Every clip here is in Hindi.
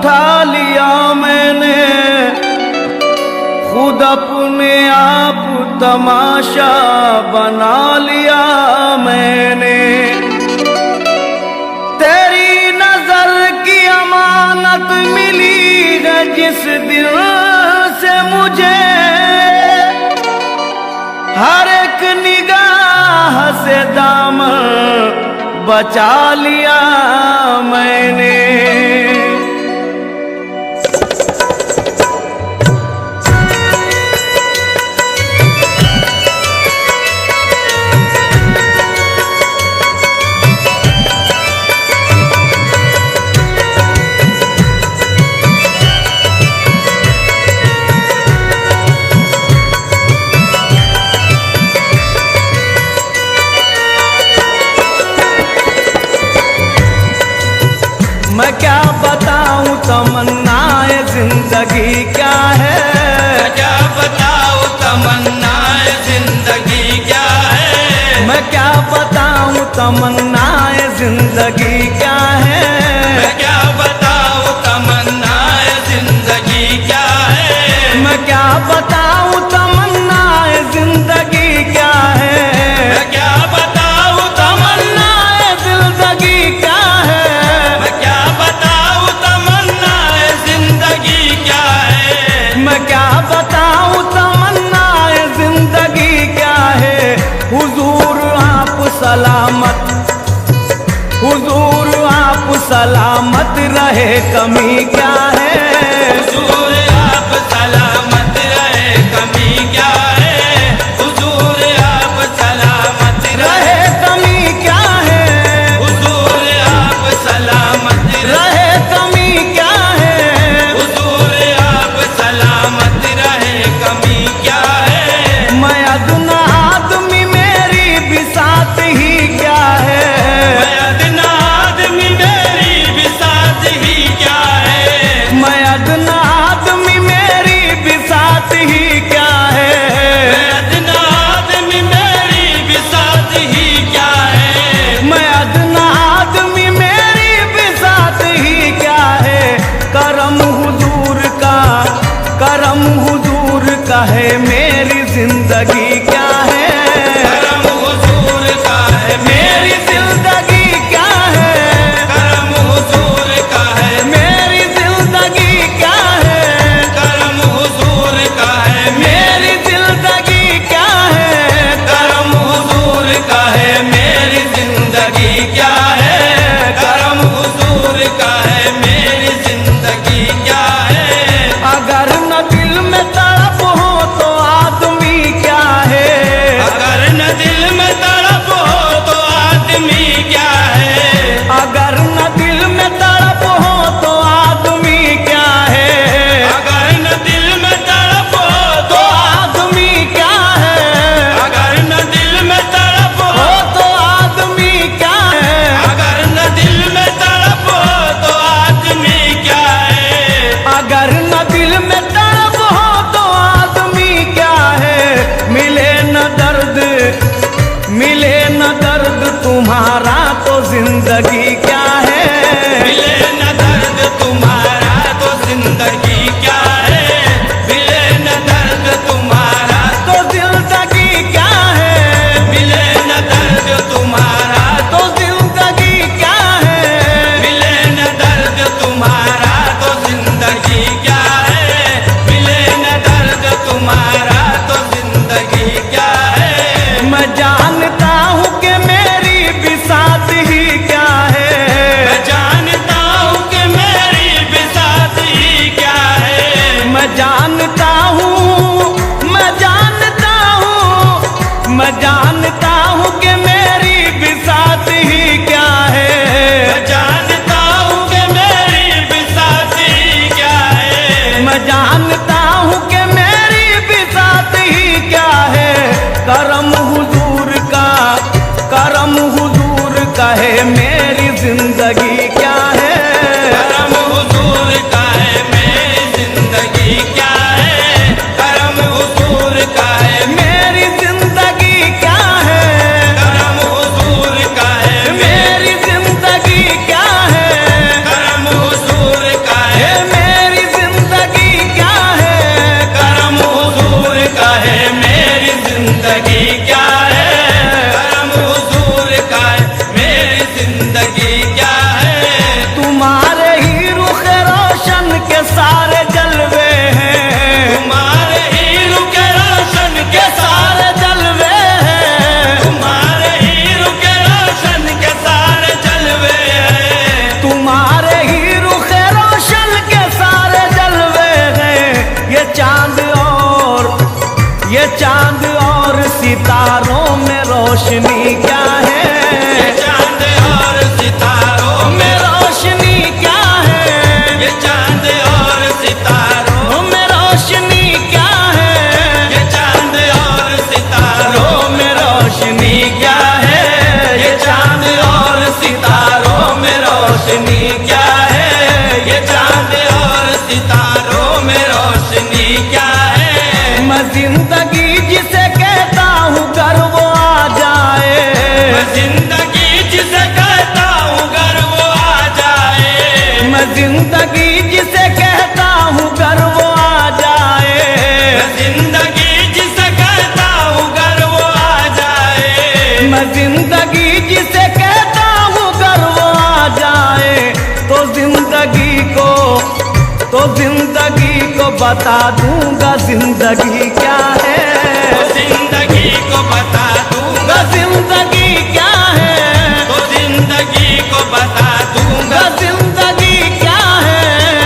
उठा लिया मैंने, खुद अपने आप तमाशा बना लिया मैंने। तेरी नजर की अमानत मिली है जिस दिल से मुझे, हर एक निगाह से दामन बचा लिया मैंने। मैं क्या बताऊं तमन्नाए जिंदगी क्या है, मैं क्या बताऊं तमन्नाए जिंदगी क्या है, मैं क्या बताऊं तमन्नाए जिंदगी क्या है, मैं क्या बताऊं तमन्नाए जिंदगी क्या है, मैं क्या बताऊं तमन्नाए जिंदगी क्या है, मैं क्या बताऊं तमन्नाए जिंदगी क्या है, मैं क्या बताऊं तमन्नाए जिंदगी क्या है, मैं क्या बताऊं तमन्नाए जिंदगी क्या है। हुजूर आप सलामत, हुजूर आप सलामत रहे कमी क्या है, हुजूर आप सलामत रहे कमी क्या है, हुजूर आप सलामत रहे कमी क्या है, हुजूर आप सलामत रहे कमी क्या है, हुजूर आप सलामत रहे कमी क्या है। मैं अदना आदमी मेरी बिसात ही क्या है, मैं अदना आदमी मेरी बिसात ही क्या है, मैं अदना आदमी मेरी बिसात ही क्या है, मैं अदना आदमी मेरी बिसात ही क्या है, मैं अदना आदमी मेरी बिसात ही क्या है। करम हुजूर का, करम हुजूर का है मेरी जिंदगी क्या है, करम हुजूर का है मेरी जिंदगी क्या है, करम हुजूर का है मेरी जिंदगी क्या है, करम हुजूर का है मेरी जिंदगी क्या है, करम हुजूर का है मेरी जिंदगी क्या है, करम हुजूर का है मेरी जिंदगी क्या है। अगर न दिल में तड़प हो तो आदमी क्या है, अगर न दिल में तड़प हो तो आदमी क्या है, अगर न दिल में तड़प हो तो आदमी क्या है, अगर न दिल में तड़प हो तो आदमी क्या है, अगर न दिल में तड़प हो हो तो आदमी क्या है, अगर न दिल में तड़प हो तो आदमी क्या है, अगर न दिल में तड़प हो तो आदमी क्या है। मिले न दर्द, मिले न दर्द तुम्हारा तो जिंदगी क्या है, मिले न दर्द तुम्हारा तो जिंदगी क्या है, मिले न दर्द तुम्हारा तो जिंदगी क्या है, मिले न दर्द तुम्हारा तो जिंदगी क्या है, मिले न दर्द तुम्हारा तो जिंदगी क्या है, मिले न दर्द तुम्हारा तो जिंदगी क्या है। मैं जानता हूँ कि मेरी बिसात ही क्या है, मैं जानता हूँ कि मेरी बिसात ही क्या है, मैं जानता हूँ, मैं जानता हूँ, मैं जानता हूँ कि मेरी बिसात ही क्या है, मैं जानता हूँ कि मेरी बिसात ही क्या है, मैं जानता हूँ कि मेरी बिसात ही क्या है। करम हुजूर का, करम हुजूर का है मेरी जिंदगी क्या है, करम हुजूर का है मेरी जिंदगी क्या है, करम हुजूर का है मेरी जिंदगी क्या है, करम हुजूर का है मेरी जिंदगी क्या है, करम हुजूर का है रोशनी क्या है, ये चांद और सितारों में रोशनी क्या है। मैं जिंदगी जिसे कहता हूँ घर वो आ जाए, मैं जिंदगी जिसे कहता हूँ घर वो आ जाए। मैं जिंदगी जिसे कहता हूँ घर वो आ जाए, मैं जिंदगी जिसे कहता हूँ घर वो आ जाए। मैं जिंदगी जिसे कहता हूँ घर वो आ जाए। तो जिंदगी को बता दूंगा जिंदगी क्या है, तो जिंदगी को बता दूंगा जिंदगी क्या है, तो जिंदगी को बता दूंगा जिंदगी क्या है,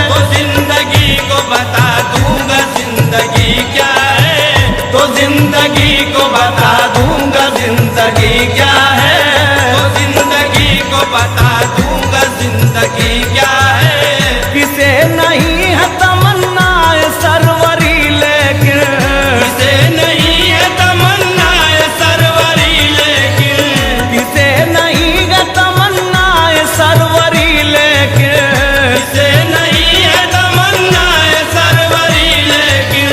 तो जिंदगी को बता दूंगा जिंदगी क्या है। तो जिंदगी को बता दूंगा जिंदगी क्या है। तो जिंदगी को बता दूंगा जिंदगी क्या है। किसे नहीं है तमन्नाए सरवरी लेकिन, किसे नहीं है तमन्नाए सरवरी लेकिन, किसे नहीं है तमन्नाए सरवरी लेकिन, किसे नहीं है तमन्नाए सरवरी लेकिन,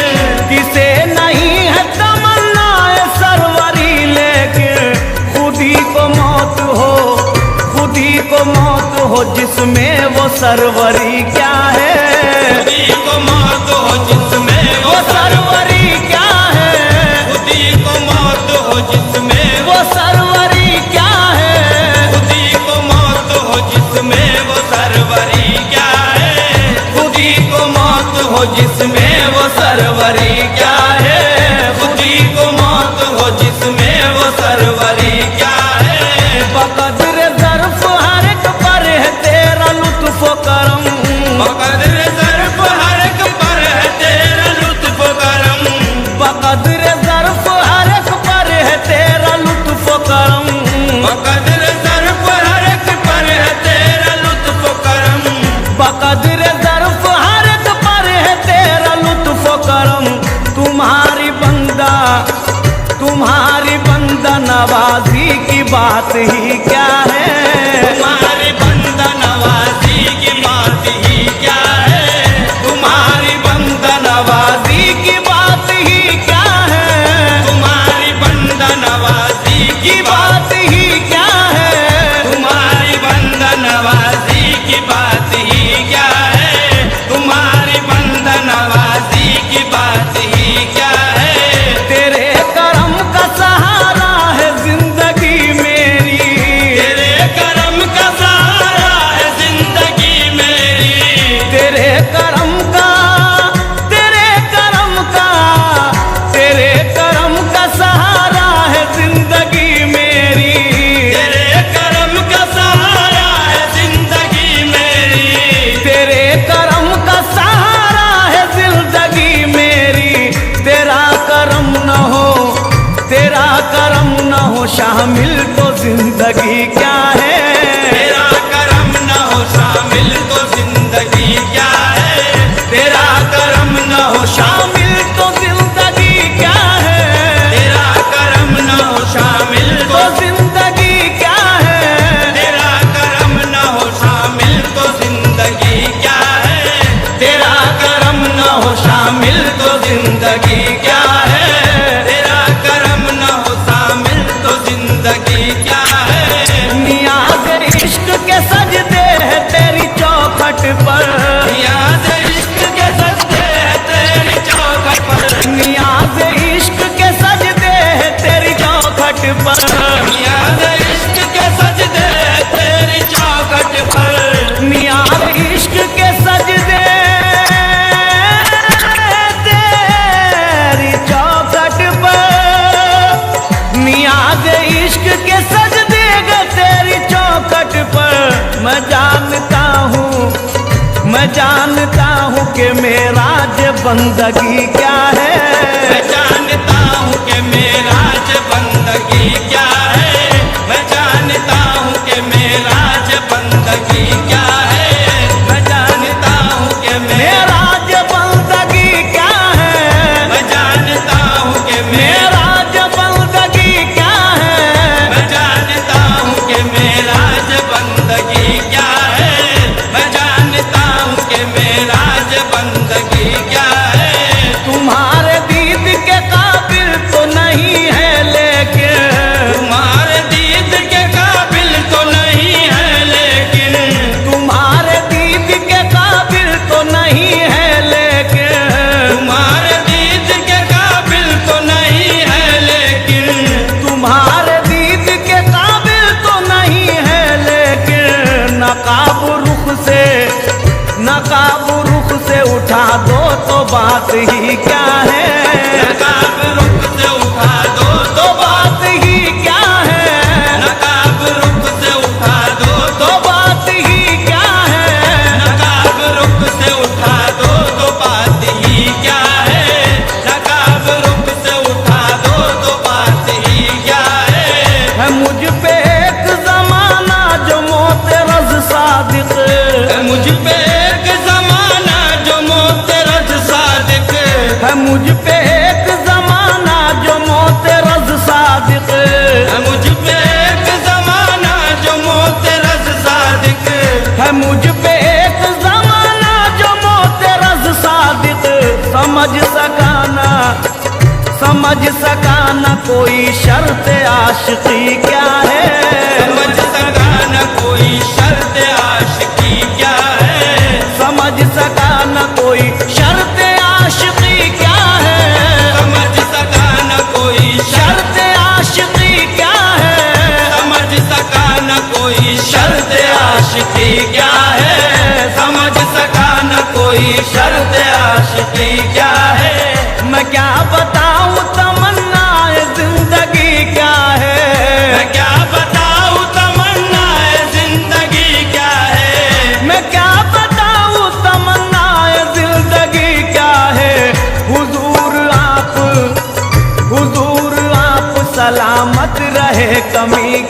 किसे नहीं है तमन्नाए सरवरी लेकिन, खुदी को मौत हो, खुदी को मौत हो जिसमें वो सरवरी क्या है, खुदी को मौत हो जिसमें वो सरवरी क्या है, खुदी को मौत हो जिसमें वो सरवरी क्या है, खुदी को मौत हो जिसमें वो सरवरी क्या है। खुदी को मौत हो जिसमें वो सरवरी क्या है, खुदी को मौत हो जिसमें वो सरवरी क्या है। बकदर ज़र्फ़ हर एक पर है तेरा लुत्फ़ करम, बकदर ज़र्फ़ हर एक पर है तेरा लुत्फ़ करम, बकदर ज़र्फ़ हर एक पर है तेरा लुत्फ़ करम, बकदर ज़र्फ़ हर एक पर है तेरा लुत्फ़ करम, बकदर ज़र्फ़ हर एक पर है तेरा लुत्फ़ करम। तुम्हारी बंदा नवाजी की बात ही क्या है, तुम्हारी बंदा नवाजी की बात ही क्या है। तुम्हारी बंदा नवाजी की बात ही क्या है, तुम्हारी बंदा नवाजी की बात ही क्या है, तुम्हारी बंदा नवाजी की बात ही क्या है। तुम्हारी बंदा नवाजी की बात ही क्या है। तेरे करम का सहारा है जिंदगी मेरी, तेरे करम का सहारा है जिंदगी मेरी, तेरे करम का, तेरे करम का, तेरे करम का सहारा है जिंदगी मेरी, तेरे करम का सहारा है जिंदगी मेरी, तेरे करम का सहारा है जिंदगी मेरी। तेरा करम न हो, तेरा करम न हो शामिल तो जिंदगी क्या है, तेरा करम न हो शामिल तो जिंदगी क्या है। तेरा करम न हो शामिल तो जिंदगी क्या है, तेरा करम न हो शामिल तो जिंदगी क्या है, तेरा करम न हो शामिल तो जिंदगी क्या है। तेरा करम न हो शामिल तो जिंदगी क्या है। तेरा करम न हो शामिल तो जिंदगी क्या है। नियाज़ इश्क के सजदे है तेरी चौखट पर, नियाज़ इश्क के सजदे हैं तेरी चौखट पर, नियाज़ इश्क के सजदे है तेरी चौखट पर, नियाज़ इश्क के सजदे हैं तेरी चौखट पर, नियाज़ इश्क के सजदे तेरी चौखट पर, नियाज़ इश्क के सजदे गे तेरी चौखट पर। मैं जानता हूँ कि मेरा जे बंदगी क्या है, मैं जानता हूँ कि मेरा ज बंदगी क्या है। मैं जानता हूँ कि मेरा ज बंदगी क्या है। मैं जानता हूँ कि मेरा जे बंदगी क्या है, मैं जानता हूँ कि मेरा जे बंदगी क्या है, मैं जानता हूँ कि मेरा ज बंदगी क्या है। बात ही क्या है, नकाब रुख से उठा दो तो बात ही क्या है, नकाब रुख से उठा दो तो बात ही क्या है, नकाब रुख से उठा दो तो बात ही क्या है, नकाब रुख से उठा दो तो बात ही क्या है मुझ पे एक जमाना जो मोतरज सादिक, मुझ पे एक जमाना जो मोतरज सादिक, मुझ पे एक जमाना जो मोतरज सादिक, मुझ पे एक जमाना जो मोतरज सादिक, मुझ पे एक जमाना जो मोतरज सादिक, समझ सका ना कोई शर्त आशिकी क्या है, समझ सका न कोई शर्त आशिकी क्या है, समझ सका ना कोई शर्त आशिकी क्या है, समझ सका न कोई शर्त आशिकी क्या है, समझ सका न कोई शर्त आशिकी क्या है, समझ सका न कोई शर्त आशिकी क्या है मैं क्या बताऊं तमन्नाए जिंदगी क्या है, मैं क्या बताऊं तमन्नाए जिंदगी क्या है, मैं क्या बताऊं तमन्नाए जिंदगी क्या है, हुजूर आप सलामत रहे कमी